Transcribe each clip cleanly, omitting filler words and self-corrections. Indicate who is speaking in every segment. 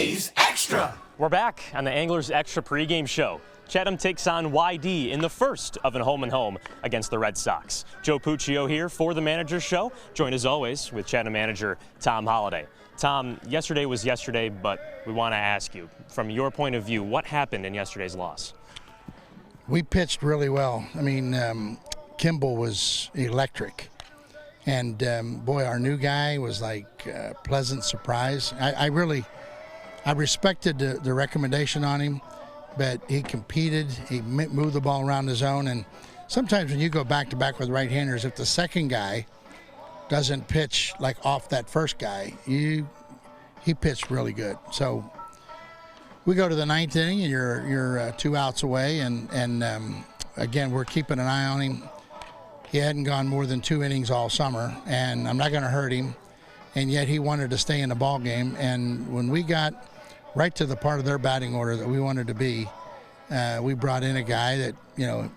Speaker 1: A's Extra.
Speaker 2: We're back on the Anglers Extra pregame show. Chatham takes on YD in the first of a home-and-home against the Red Sox. Joe Puccio here for the Manager's Show, joined as always with Chatham manager Tom Holliday. Tom, yesterday was yesterday, but we want to ask you, from your point of view, what happened in yesterday's loss?
Speaker 3: We pitched really well. I mean, Kimball was electric. And, boy, our new guy was like a pleasant surprise. I respected the recommendation on him, but he competed. He moved the ball around the zone. And sometimes when you go back-to-back with right-handers, if the second guy doesn't pitch like off that first guy, he pitched really good. So we go to the ninth inning, and you're 2 outs away. And again, we're keeping an eye on him. He hadn't gone more than 2 innings all summer, and I'm not going to hurt him. And yet he wanted to stay in the ball game. And when we got right to the part of their batting order that we wanted to be, we brought in a guy that,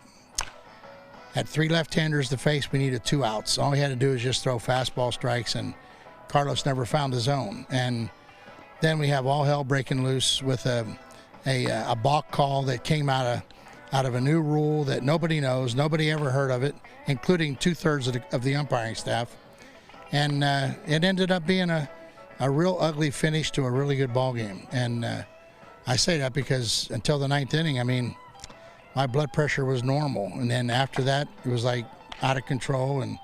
Speaker 3: had 3 left-handers to face. We needed 2 outs. All he had to do was just throw fastball strikes, and Carlos never found the zone. And then we have all hell breaking loose with a balk call that came out of a new rule that nobody knows, nobody ever heard of it, including 2/3 of the umpiring staff. And it ended up being a real ugly finish to a really good ball game. And I say that because until the 9th inning, I mean, my blood pressure was normal. And then after that, it was like out of control. And,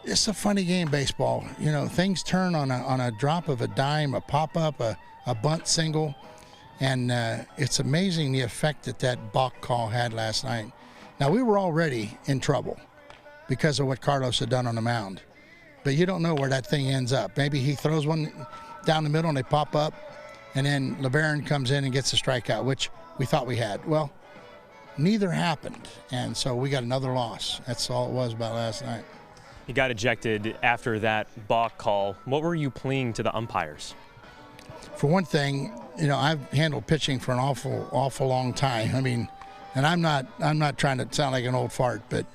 Speaker 3: it's a funny game, baseball. Things turn on a drop of a dime, a pop-up, a bunt single. And it's amazing the effect that balk call had last night. Now, we were already in trouble because of what Carlos had done on the mound. But you don't know where that thing ends up. Maybe he throws one down the middle and they pop up, and then LeBaron comes in and gets a strikeout, which we thought we had. Well, neither happened, and so we got another loss. That's all it was about last night.
Speaker 2: You got ejected after that balk call. What were you pleading to the umpires?
Speaker 3: For one thing, I've handled pitching for an awful long time. I mean, and I'm not trying to sound like an old fart, but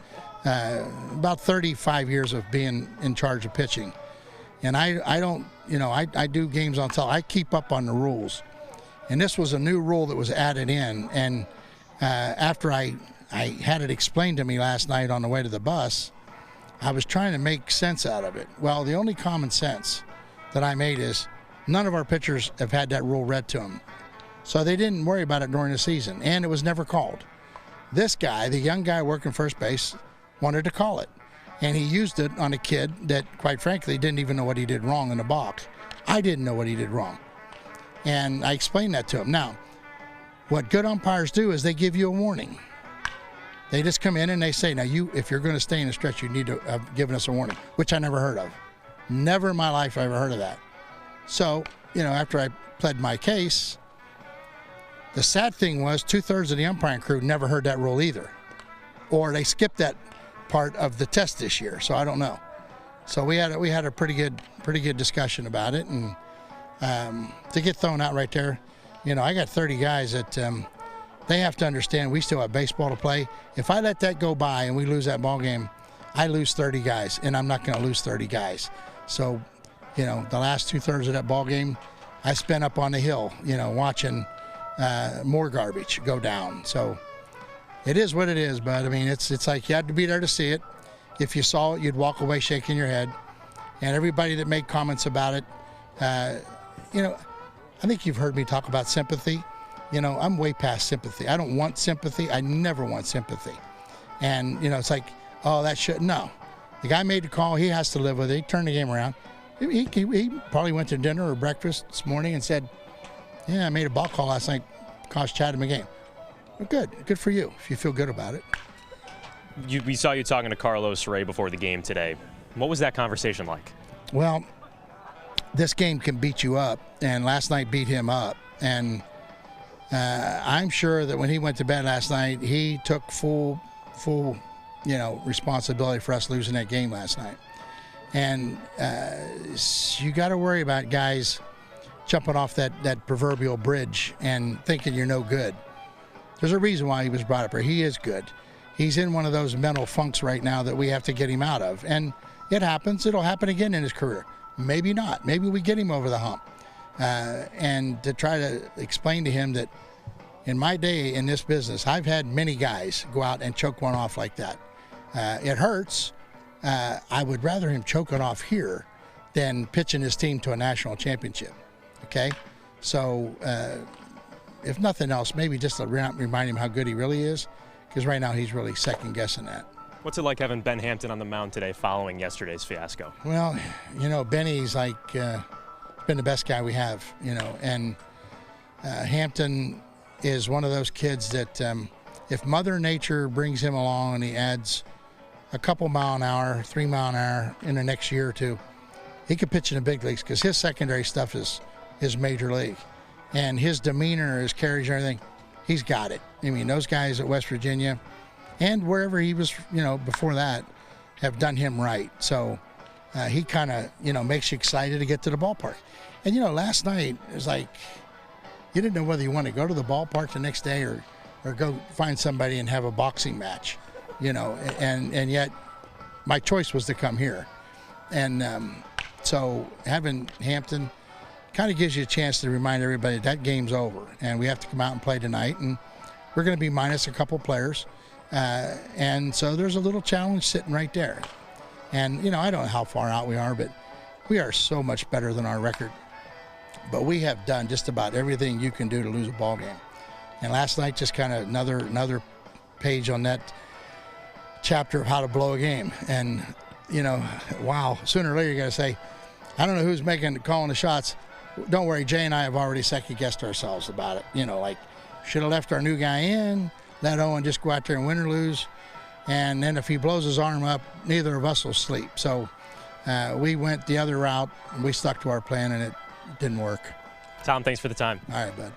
Speaker 3: about 35 years of being in charge of pitching. And I don't, I do games on television. I keep up on the rules. And this was a new rule that was added in. And after I had it explained to me last night on the way to the bus, I was trying to make sense out of it. Well, the only common sense that I made is none of our pitchers have had that rule read to them. So they didn't worry about it during the season, and it was never called. This guy, the young guy working first base, wanted to call it. And he used it on a kid that, quite frankly, didn't even know what he did wrong in the balk. I didn't know what he did wrong. And I explained that to him. Now, what good umpires do is they give you a warning. They just come in and they say, now, if you're going to stay in the stretch, you need to have given us a warning, which I never heard of. Never in my life have I ever heard of that. So, after I pled my case, the sad thing was 2/3 of the umpiring crew never heard that rule either. Or they skipped that part of the test this year, so I don't know. So we had a pretty good discussion about it, and to get thrown out right there, I got 30 guys that they have to understand we still have baseball to play. If I let that go by and we lose that ball game, I lose 30 guys, and I'm not going to lose 30 guys. So, the last 2/3 of that ball game, I spent up on the hill, watching more garbage go down. So it is what it is, but I mean, it's like you had to be there to see it. If you saw it, you'd walk away shaking your head. And everybody that made comments about it, I think you've heard me talk about sympathy. I'm way past sympathy. I don't want sympathy. I never want sympathy. And, it's like, oh, that should, no. The guy made the call. He has to live with it. He turned the game around. He probably went to dinner or breakfast this morning and said, yeah, I made a ball call last night, cost Chatham a game. Well, good for you if you feel good about it.
Speaker 2: We saw you talking to Carlos Ray before the game today. What was that conversation like?
Speaker 3: Well, this game can beat you up, and last night beat him up. And I'm sure that when he went to bed last night, he took full responsibility for us losing that game last night. And you got to worry about guys jumping off that proverbial bridge and thinking you're no good. There's a reason why he was brought up here. He is good. He's in one of those mental funks right now that we have to get him out of. And it happens. It'll happen again in his career. Maybe not. Maybe we get him over the hump. and to try to explain to him that in my day in this business, I've had many guys go out and choke one off like that. It hurts. I would rather him choke it off here than pitching his team to a national championship. Okay? So, if nothing else, maybe just to remind him how good he really is, because right now he's really second guessing that.
Speaker 2: What's it like having Ben Hampton on the mound today following yesterday's fiasco?
Speaker 3: Well, Benny's like been the best guy we have, and Hampton is one of those kids that if Mother Nature brings him along and he adds a couple mile an hour, 3 mile an hour in the next year or two, he could pitch in the big leagues because his secondary stuff is major league. And his demeanor, his carriage and everything, he's got it. I mean, those guys at West Virginia and wherever he was, before that, have done him right. So he kind of, makes you excited to get to the ballpark. And, last night, it was like, you didn't know whether you want to go to the ballpark the next day or go find somebody and have a boxing match, and yet my choice was to come here. And so having Hampton kind of gives you a chance to remind everybody that game's over and we have to come out and play tonight, and we're going to be minus a couple players, and so there's a little challenge sitting right there. And I don't know how far out we are, but we are so much better than our record. But we have done just about everything you can do to lose a ball game. And last night, just kind of another page on that chapter of how to blow a game. And wow, sooner or later you're going to say, I don't know who's calling the shots. Don't worry, Jay and I have already second-guessed ourselves about it. Should have left our new guy in, let Owen just go out there and win or lose. And then if he blows his arm up, neither of us will sleep. So we went the other route, and we stuck to our plan, and it didn't work.
Speaker 2: Tom, thanks for the time.
Speaker 3: All right, bud.